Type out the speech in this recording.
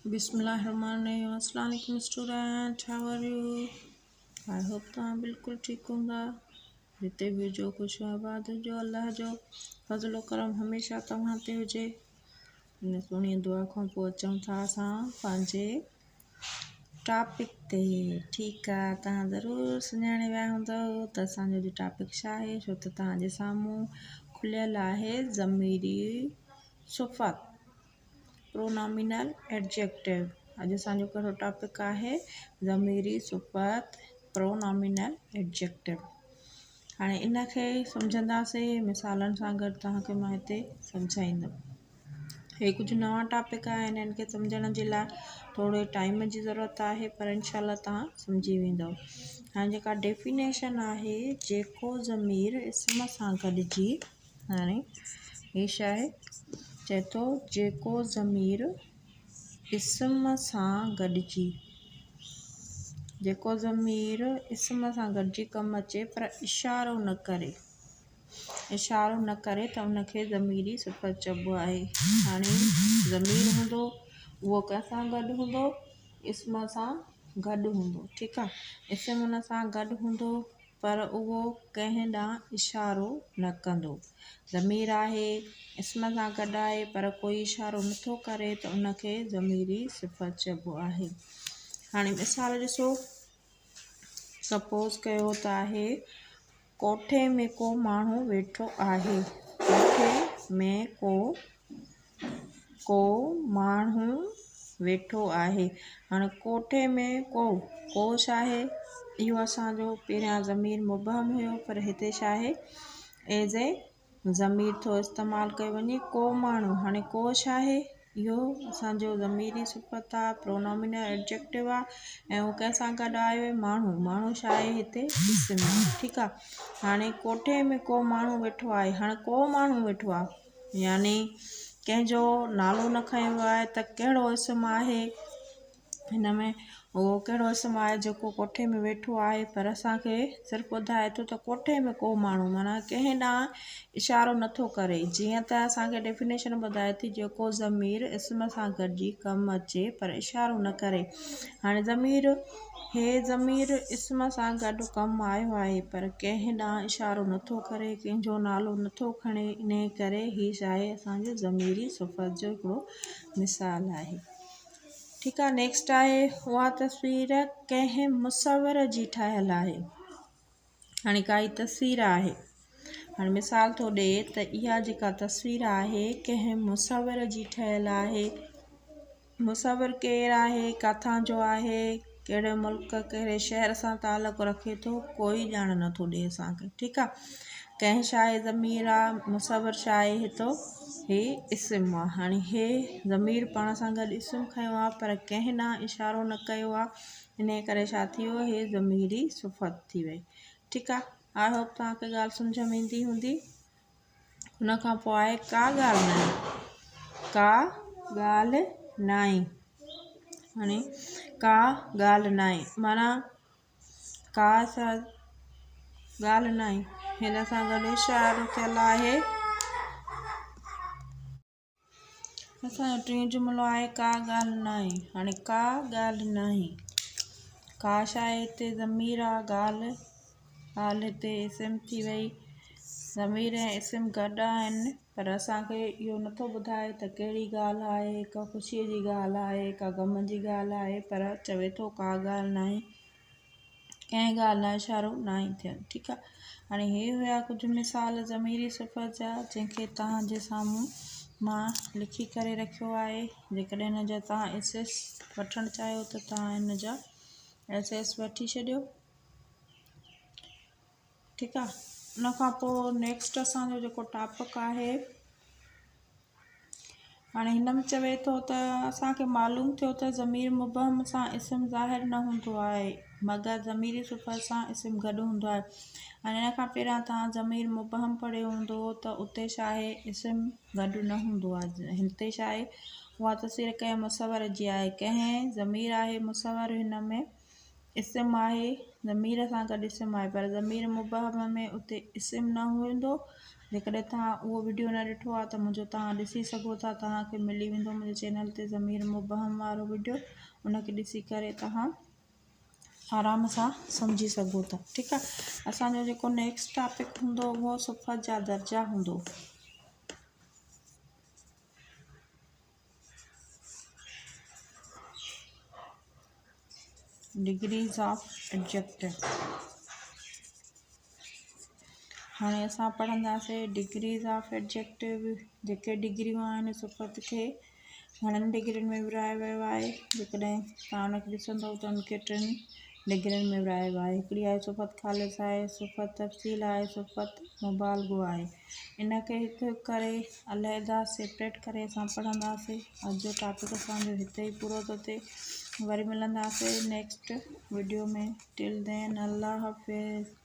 बिस्मिल्लाहिर्रहमानिर्रहीम। अस्सलाम वालेकुम student, how are you? I hope तव्हां बिल्कुलु ठीकु हूंदा। जिते बि हुजो ख़ुशि आबाद हुजो। अल्लाह जो फज़लो करम हमेशह तव्हां ते हुजे। हिन सुहिणी दुआ खां पोइ अचूं था असां पंहिंजे टॉपिक ते। ठीकु आहे, तव्हां ज़रूरु सुञाणे विया हूंदव त असांजो अॼु टॉपिक छा आहे, छो त तव्हांजे साम्हूं खुलियल आहे ज़मीरी सिफ़त, प्रोनॉमिनल एडजेक्टिव। अॼु असांजो कहिड़ो टॉपिक आहे? ज़मीरी सिफ़त, प्रोनॉमिनल एडजेक्टिव। हाणे इन खे सम्झंदासीं मिसालनि सां गॾु। तव्हांखे मां हिते सम्झाईंदमि। हे कुझु नवां टॉपिक आहे, हिननि खे सम्झण जे लाइ थोरे टाइम जी ज़रूरत आहे, पर इनशाला तव्हां सम्झी वेंदव। हाणे जेका डेफिनेशन आहे, जेको ज़मीर इस्म सां गॾिजी, हाणे हे छा आहे? चए थो जेको ज़मीर इस्म सां गॾिजी, जेको ज़मीर इस्म सां गॾिजी कमु अचे पर इशारो न करे, इशारो न करे त उनखे ज़मीरी सिफ़त चइबो आहे। हाणे ज़मीर हूंदो उहो कंहिंसां गॾु हूंदो? इस्म सां गॾु हूंदो। ठीकु आहे, इस्म हुन सां गॾु हूंदो पर उहो कंहिं ॾांहुं इशारो न कंदो। ज़मीर आहे, इस्म सां गॾु आहे पर कोई इशारो नथो करे त उनखे ज़मीरी सिफ़त चइबो आहे। हाणे मिसाल ॾिसो, सपोज़ कयो त आहे कोठे में को माण्हू वेठो आहे। कोठे में को माण्हू वेठो आहे। हाणे कोठे में को छा आहे? इहो असांजो पहिरियां ज़मीर मुबहम हुयो, पर हिते छा आहे? एज़ ए ज़मीर थो इस्तेमालु कयो वञे। को माण्हू, हाणे को छा आहे? इहो असांजो ज़मीरी सिफ़त आहे, प्रोनॉमिनल एडजेक्टिव आहे, ऐं उहो कंहिंसां गॾु आयो? माण्हू। माण्हू छा आहे हिते? इस्म आहे। ठीकु आहे, हाणे कोठे में को माण्हू वेठो आहे। हाणे को माण्हू वेठो आहे यानी कंहिंजो नालो न खयो आहे त कहिड़ो इस्म आहे हिन में? उहो कहिड़ो इस्म आहे जेको कोठे में वेठो आहे पर असांखे सिर्फ़ु ॿुधाए थो त कोठे में को माण्हू, माना कंहिं ॾांहुं इशारो नथो करे। जीअं त असांखे डेफिनेशन ॿुधाए थी, जेको ज़मीर इस्म सां गॾिजी कमु अचे पर इशारो न करे। हाणे ज़मीर इस्म सां गॾु कमु आयो आहे पर कंहिं ॾांहुं इशारो नथो करे, कंहिंजो नालो नथो खणे, इन करे हीअ छा आहे? असांजो ज़मीरी सिफ़त जो हिकिड़ो मिसाल आहे। ठीकु आहे, नेक्स्ट आहे, उहा तस्वीर कंहिं मुसवर जी ठहियलु आहे। हाणे काई तस्वीर आहे, हाणे मिसाल थो ॾिए त इहा जेका तस्वीर आहे कंहिं मुसवर जी ठहियलु आहे। मुसवर केरु आहे, किथां जो आहे, कहिड़े मुल्क, कहिड़े शहर सां तालुक़ु रखे थो, कोई ॼाण नथो ॾिए असांखे। ठीकु आहे, कंहिं छा आहे? ज़मीर आहे। मुसवर छा आहे हितो? हे इस्म आहे। हाणे हे ज़मीर पाण सां गॾु इस्म खयो आहे पर कंहिं ॾांहुं इशारो न कयो आहे, इन करे छा थी वियो? हे ज़मीरी सिफ़त थी वई। ठीकु आहे, आई होप तव्हांखे ॻाल्हि सम्झ में ईंदी हूंदी। हुन खां पोइ आहे का ॻाल्हि न आहे। का ॻाल्हि न आहे। हाणे का ॻाल्हि न आहे माना का सां ॻाल्हि न आहे, हिन सां गॾु इशारो थियलु आहे। असांजो टीं जुमिलो आहे का ॻाल्हि न आहे। हाणे का ॻाल्हि न आहे, का छा आहे? हिते ज़मीर आहे। ॻाल्हि हिते इस्म थी वई। ज़मीर ऐं इस्म गॾु आहिनि पर असांखे इहो नथो ॿुधाए त कहिड़ी ॻाल्हि आहे, का ख़ुशीअ जी ॻाल्हि आहे, का ग़म जी ॻाल्हि आहे, पर चवे थो का ॻाल्हि न आहे, कंहिं ॻाल्हि लाइ इशारो न आहे थियलु। ठीकु आहे, हाणे हे हुया कुझु मिसाल ज़मीरी सिफ़त जा, जंहिंखे तव्हांजे साम्हूं मां लिखी करे रखियो आहे। जेकॾहिं हिन जा तव्हां एसेस वठणु चाहियो त तव्हां हिन जा एसेस वठी छॾियो। ठीकु आहे, उन खां पोइ नेक्स्ट असांजो जेको टॉपिक आहे, हाणे हिन में चवे थो त असांखे मालूम थियो त ज़मीर मुबहम सां इस्म ज़ाहिर न हूंदो आहे मगर ज़मीरी सिफ़त सां इस्म गॾु हूंदो आहे। हाणे हिन खां पहिरियां तव्हां ज़मीर मुबहम पढ़ियो हूंदो त उते छा आहे? इस्म गॾु न हूंदो आहे। हिते छा आहे? उहा तस्वीर कंहिं मुसवर जी आहे। कंहिं ज़मीर आहे मुसवर, हिन में इस्म आहे, ज़मीर सां गॾु इस्म आहे, पर ज़मीर मुबहम में उते इस्म न हूंदो जेकॾहिं तव्हां उहो वीडियो न ॾिठो आहे त मुंहिंजो तव्हां ॾिसी सघो था, तव्हांखे मिली वेंदो मुंहिंजे चैनल ते ज़मीर मुबहम वारो वीडियो। उनखे ॾिसी करे तव्हां आराम सां सम्झी सघो था। ठीकु आहे। असांजो जेको नेक्स्ट टॉपिक हूंदो उहो सिफ़त जा दर्जा हूंदो। Degrees of adjective. हाणे असां पढ़ंदासीं डिग्रीज़ ऑफ एडजेक्टिव। जेके डिग्रियूं आहिनि सिफ़त खे घणनि डिग्रियुनि में विरिहायो वियो आहे। जेकॾहिं तव्हां उनखे ॾिसंदव त उनखे 3 डिग्रियुनि में विरिहायो आहे। हिकिड़ी आहे सिफ़त ख़ालिस आहे, सिफ़त तफ़सील आहे, सिफ़त मुबालगो आहे। इनखे हिकु हिकु करे अलहदा सेपरेट करे असां पढ़ंदासीं। अॼु जो टॉपिक असांजो हिते ई पूरो थो थिए। वरी मिलंदासीं नेक्स्ट वीडियो में। टिल देन अल्लाह हाफ़िज़।